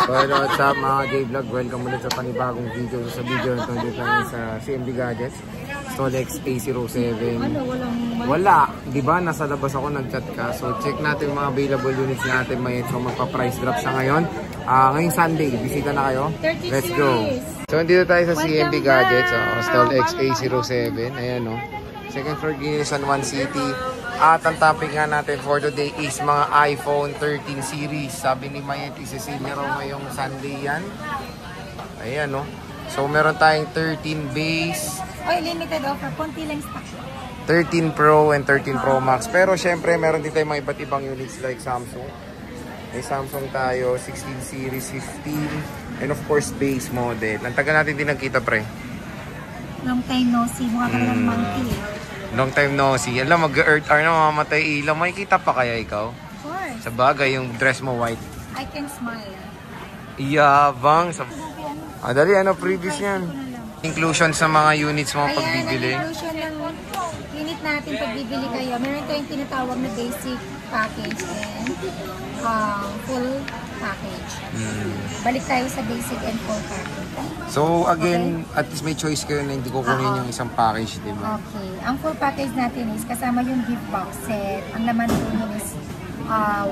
So hello, what's up mga J-Vlog? Welcome ulit sa panibagong video. Sa video na ito, dito tayo sa CMB Gadgets Stolex A07. Wala, di ba? Nasa labas ako, nag-chat ka. So check natin mga available units natin. May so magpa-price drop siya ngayon. Ngayong Sunday, bisita na kayo. Let's go. So dito tayo sa CMB Gadgets, Stolex A07. Ayan o. Second floor, San Juan City. At ang topic nga natin for today is mga iPhone 13 series. Sabi ni Mayet, isisilya raw ngayong Sunday yan. Ayan, no? So, meron tayong 13 base. Oy, limited offer. Konti lang stock. 13 Pro and 13 Pro Max. Pero, syempre, meron din tayong mga iba't ibang units like Samsung. May Samsung tayo, 16 series, 15. And of course, base model. Ang tagal natin din nagkita, pre. Long time no see. Mukha ka lang monkey. Long time no see. Alam, mag-earth hour na mamamatay ilaw. Makikita pa kaya ikaw? Of course. Sa bagay, yung dress mo white. I can smile. Iyabang. Dali, ano previous yan? Inclusion sa mga units mo pagbibili. Ayan, inclusion ng unit natin pagbibili kayo. Meron tayong tinatawag na basic package and full package. Balik tayo sa basic and full package. So again, okay, at least may choice kayo na hindi ko kunin yung isang package, di ba? Okay. Ang full package natin is kasama yung gift box set. Ang laman po nun is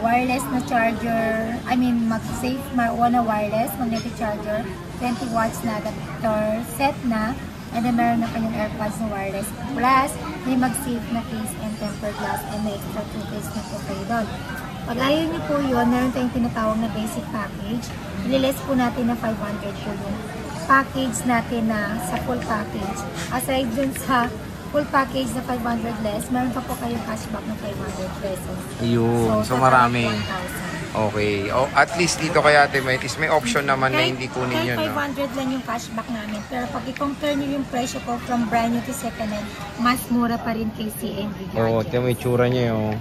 wireless na charger. I mean, mag-safe na wireless, magnetic charger, 20 watts na adapter set na. And then meron na kanyang AirPods na wireless. Plus, may mag-safe na case and tempered glass and may extra toothpaste na po kayo doon. Pag ayaw niyo po yun, meron tayong tinatawag na basic package. Ililess po natin na 500 po yung package natin na sa full package. Aside dun sa full package na 500 less, meron pa po kayong cashback na 500 pesos. Ayun. So marami. Okay. Oh, at least dito kay Ate May, may option naman na hindi kunin yun. 500 lang yung cashback namin. Pero pag i-compare nyo yung presyo ko from brand new to second hand, mas mura pa rin kay CMB Gadgets. Oo, ito may tsura niya yun.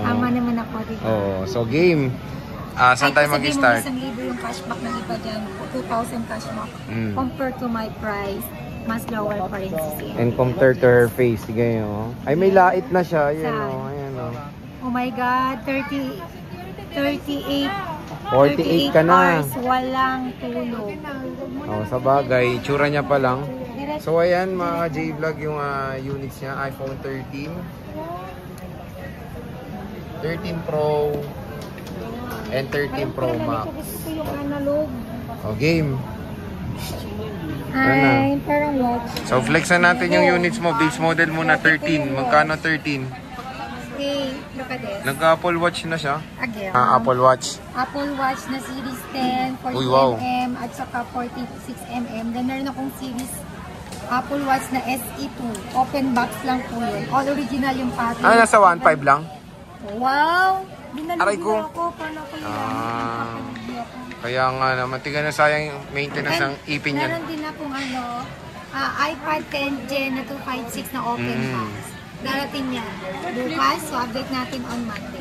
Tama naman ako dito. Oo. So game. Saan tayo mag-start? Ay, 1,000 yung cashback ng iba dyan. 2,000 cashback. Compared to my price, mas lower pa rin si CMB. And compared to her face, sige yun. Ay, may lait na siya. Ayan o. Ayan o. Oh my God, 38 ka na. hours, walang tulog. Oh, sa bagay, tsura niya pa lang. So ayan mga J-Vlog yung units niya, iPhone 13 Pro and 13 Pro Max. Gusto yung analog. Oh, game. Ay, parang watch. So flexan natin yung units mo, base model muna 13. Magkano 13? Okay, look at this. Nag-Apple Watch na siya. Again. Apple Watch. Apple Watch na Series 10, 40mm at saka 46mm. Then meron akong Series Apple Watch na SE2. Open box lang po yun. All original yung package. Nasa 1.5 lang? Wow! Aray ko. Ako. Paano ko yan? Kaya nga naman, tiga na sayang yung maintenance ng ipin yan. Meron din akong iPad 10 Gen na 256 na open box. Darating yan bukas, so update natin on Monday.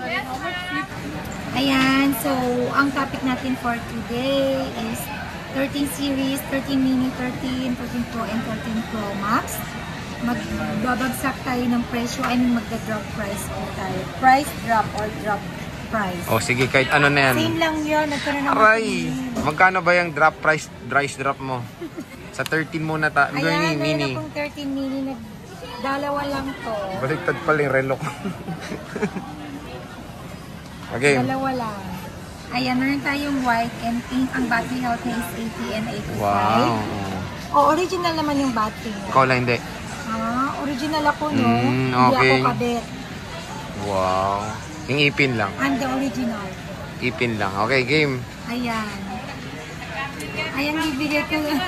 Ayan, so ang topic natin for today is 13 series, 13 mini, 13 Pro and 13 Pro Max. Magbabagsak tayo ng presyo, I mean magda-drop price po tayo. Price drop or drop price. O sige, kahit ano na yan. Same lang yun, nagkaroon naman. Aray, magkano ba yung drop price, price drop mo? Sa 13 muna ayan, mini. Ayan, akong 13 mini na dalawa lang to. Baliktad pala yung relo ko. Okay. Dalawa lang. Ayan, meron tayong white and pink. Ang battery health na is 80 and 85. Wow. Original naman yung battery. Ikaw lang hindi. Original ako, no? Okay. Hindi ako kabit. Wow. Yung ipin lang. And the original. Ipin lang. Okay, game. Ayan. Ayan, bibigay ko lang.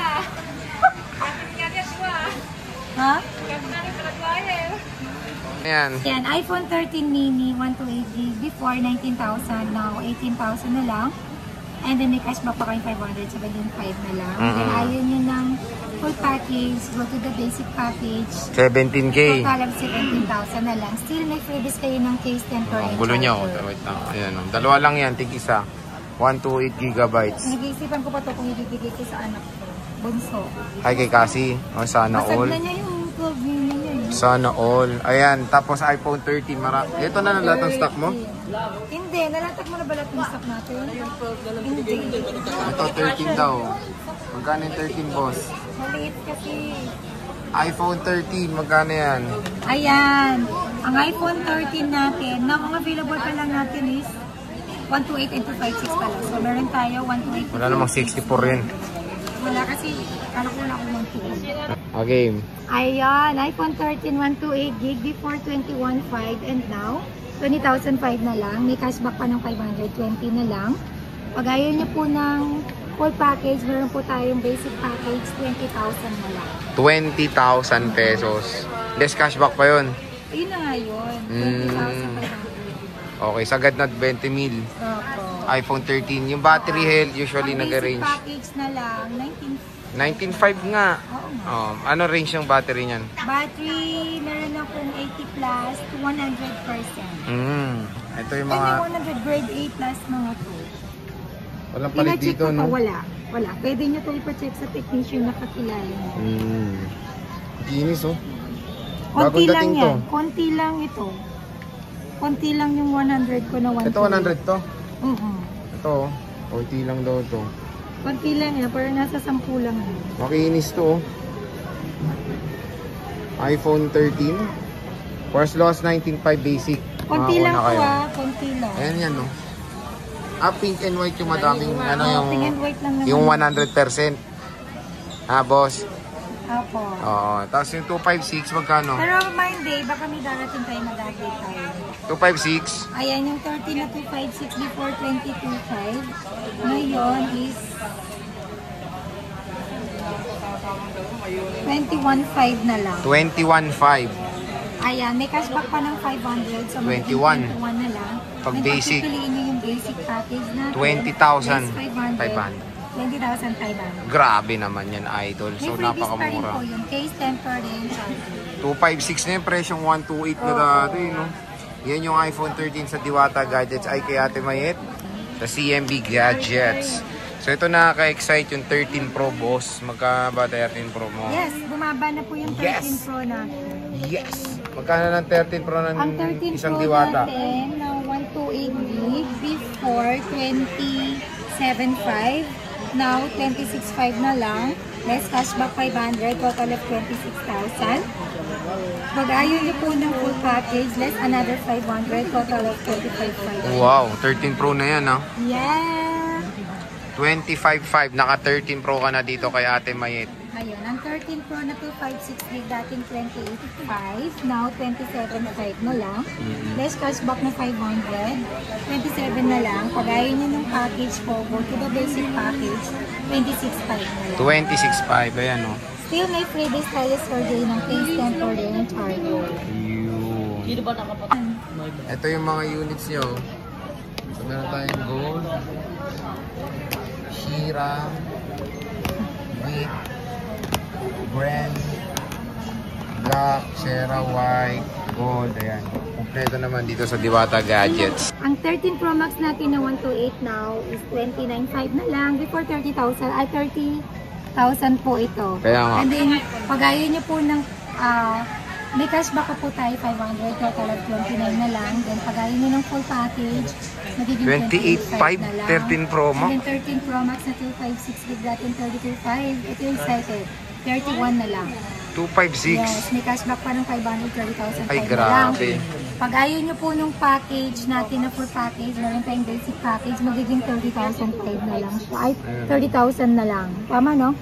Ha? Ayan. Yan, iPhone 13 mini, 128GB. Before, 19,000. Now, 18,000 na lang. And then, may cashback pa kayong 500. So, yung 5 na lang. Then, ayaw nyo ng full package. Go to the basic package. 17K. Total of 17,000 na lang. Still, may freebies kayo ng case temper and gulo niya. charger. Wait lang. Ayan. Dalawa lang yan. Tig-isa. 128GB. Nag-iisipan ko pa ito kung ibibigay ko sa anak ko. Bunso. Hi kay Cassie. Sana all. Masag na niya yung 12 million yun. Sana all. Ayan, tapos iPhone 13. Ito na lahat ng stock mo? Hindi, nalatag mo na ba lahat ng stock natin? Hindi. Ito 13 daw. Magkano yung 13, boss? Maliit kasi. iPhone 13, magkano yan? Ayan, ang iPhone 13 natin, na ang available pa lang natin is 128 and 256 pala. So meron tayo 128. Wala namang 64 yun. Wala kasi, kala ko lang ako 128. Okay. Ayan, iPhone 13, 128 gig, before 21.5 and now 20,005 na lang. May cashback pa ng 520 na lang. Pag ayaw niyo po ng full package, meron po tayong basic package, 20,000 na lang. 20,000 pesos. Less cashback pa yun. Ayun na nga yun, 20,000 pa lang. Okay, sagad na 20 mil. Opo. iPhone 13. Yung battery health usually nag-range. Basic package na lang, 19.5 nga. Oo nga. Ano range yung battery niyan? Battery, meron akong 80 plus to 100%. Ito yung mga... Ay, may 100 grade A plus mga to. Walang palit Pina-check dito, ko no? pa, wala. Pwede nyo ito ipa-check sa technician na kakilala nyo. Ginis, oh. Konti Bagong lang dating yan. to. Konti lang ito. Konti lang yung 100 ko na 1. Ito 100 to? Ito, oh. Konti lang daw to. Konti lang yan, pero nasa 10 lang yan. Makinis to, oh. iPhone 13. First loss 19.5 basic. Konti lang Makauna po kayo. konti lang. Ayan yan, no? Pink and white yung madaming, ano yung... Pink and white lang naman. Yung 100%. Boss? Apo. Oo. Tapos yung 256, magkano? Pero Monday, baka may darating tayo mag-update tayo. 256? Ayan, yung 30 na 256 before 22.5. Ngayon is 21.5 na lang. 21.5. Ayan, may cashback pa ng 500. So 21 na lang. Pag Then, basic. pagpipiliin nyo yung basic package na 20,000. 500. 20,500. Grabe naman yan, idol. May So, freebies pa rin napakamura. po yung case, temper, and charger. 256 na yung presyong 128 na dati, no? Yan yung iPhone 13 sa Diwata Gadgets ay kay Ate Mayet. Sa CMB Gadgets. So, ito nakaka-excite yung 13 Pro, boss. Magkaba 13 Pro mo? Yes, bumaba na po yung 13 Yes! Pro natin. Yes! Magkano ng 13 Pro ng Ang 13 isang Pro Diwata? natin na 128 gig before 27.5. Now, 26.5 na lang. Less cashback 500. Total of 26,000. Pag ayaw niyo po ng full package, less another 500. Total of 25,500. Wow, 13 Pro na yan, ha? Yeah! 25.5. Naka 13 Pro ka na dito kay Ate Mayet. Ayun, ang 13 Pro na 256 gig, dating 28.5, now 27.5 na lang. Less cashback na 500, 27 na lang. Pag ayaw nyo ng package po, go to the basic package, 26.5 na lang. 26.5, ayan, oh. Still may freebies tayo for day ng case, temper, and charger. Yun. Ito yung mga units nyo. So, meron tayong gold, Shira, wheat, brand, black, Shera, white, gold, ayan. Kompleto naman dito sa Diwata Gadgets. Ang 13 Pro Max natin na 128 now is 29.5 na lang. Before 30,000, ay 30,000 po ito. Kaya nga. And then, pag ayaw nyo po ng, may cashback po tayo 500, total of 29 na lang. Then, pag ayaw nyo ng full package, magiging 28.5, na lang. 13 Pro Max. And then 13 Pro Max na 256 gig natin, 32.5. Ito yung excited. 31 na lang. 256. Yes, may cashback pa ng 500, 30,000 Ay, na lang. grabe. Pag ayaw nyo po nung package natin na full package, meron tayong basic package, magiging 30,005 na lang. Ay, 30,000 na lang. Tama, no?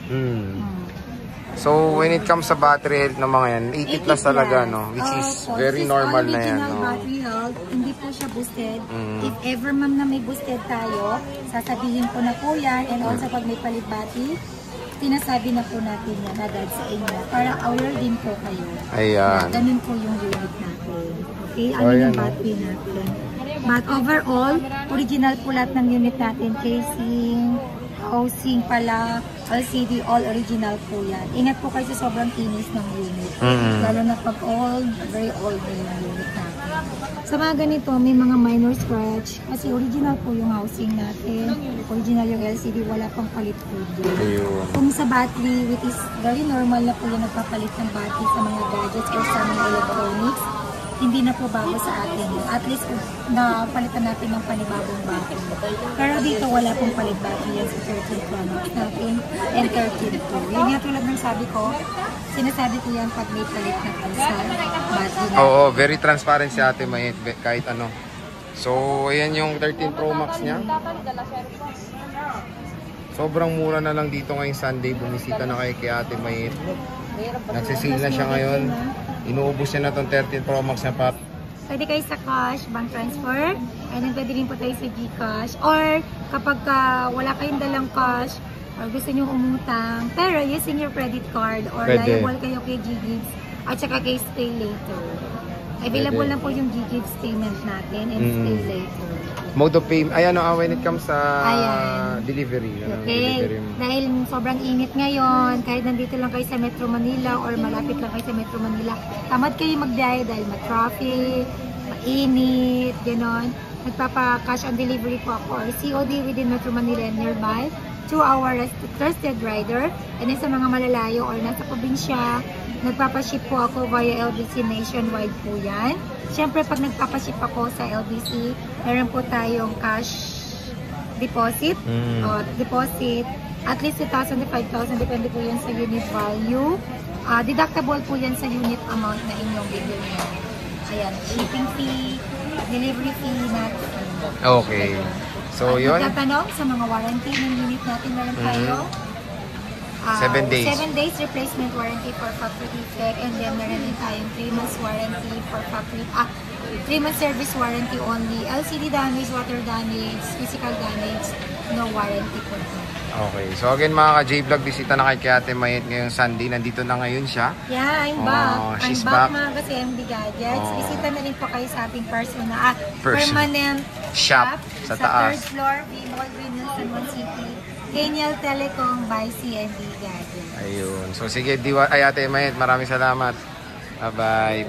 So, when it comes sa battery health ng mga yan, 80 plus talaga, no? Which is very normal na yan, no? Battery health, hindi po siya boosted. If ever, ma'am, na may boosted tayo, sasabihin ko na po yan. And also, pag may palit battery, sinasabi na po natin yan agad sa inyo. Para aware din po kayo. Ayan. Ganun po yung unit natin. Okay? Ano Ayan, yung battery natin? But overall, original po lahat ng unit natin. Casing, housing pala, LCD, all original po yan. Ingat po kayo sa sobrang kinis ng unit. Lalo na pag old, very old na yung unit natin. Sa mga ganito, may mga minor scratch. Kasi original po yung housing natin. Original yung LCD, wala pang palit po Ayun. Kung sa battery, which is very normal na po yung nagpapalit ng battery sa mga gadgets or sa mga electronics, hindi na po bago sa atin. At least, napalitan natin ng panibagong battery. Pero dito, wala pong palit battery yan sa 13 Pro Max natin and 13 Pro. Yun nga tulad ng sabi ko, sinasabi ko yan pag may palit na po sa battery natin. Oo, very transparent si Ate Mayet kahit ano. So, ayan yung 13 Pro Max niya. Sobrang mura na lang dito ngayong Sunday. Bumisita na kayo kay Ate Mayet. Nagsisale na siya ngayon. Inuubos niya na itong 13 Pro Max na pop. Pwede kayo sa cash, bank transfer, and then pwede rin po tayo sa Gcash. Or kapag wala kayong dalang cash, or gusto nyo umutang, pero using your credit card, or Pwede. liable kayo kay GGives, at saka kay Stay Later. Available Pwede. lang po yung GGives payment natin and Stay Later. Mode of payment. Ayan when it comes sa Ayan. delivery. Okay, dahil sobrang init ngayon, kahit nandito lang kayo sa Metro Manila or malapit lang kayo sa Metro Manila, tamad kayo magbiyahe dahil ma-traffic, mainit, gano'n. Nagpapa-cash on delivery po ako or COD within Metro Manila and nearby. 2-hour trusted rider. And then sa mga malalayo or nasa probinsya, nagpapaship po ako via LBC nationwide po yan. Siyempre, pag nagpapaship ako sa LBC, meron po tayong cash deposit. Deposit, at least 2,000 to 5,000, depende po yan sa unit value. Deductible po yan sa unit amount na inyong bibili. Ayan, shipping fee, delivery fee natin. Okay. So, yun. At magtatanong sa mga warranty ng unit natin, meron tayo. 7 days. 7 days replacement warranty for factory defect, and then meron din tayong 3 months warranty for factory, 3 months service warranty only. LCD damage, water damage, physical damage, no warranty po. Okay. So again mga ka-J-Vlog, bisita na kay Ate Mayet ngayong Sunday. Nandito na ngayon siya. Yeah, I'm back. She's I'm back back. mga ka-CMD Gadgets. Bisita na rin po kayo sa ating permanent Shop sa taas. 3rd floor, Mall Green San Juan City. Genial Telecom by CMD Gadgets. Ayun. So sige, Ate Mayet, maraming salamat. Bye-bye.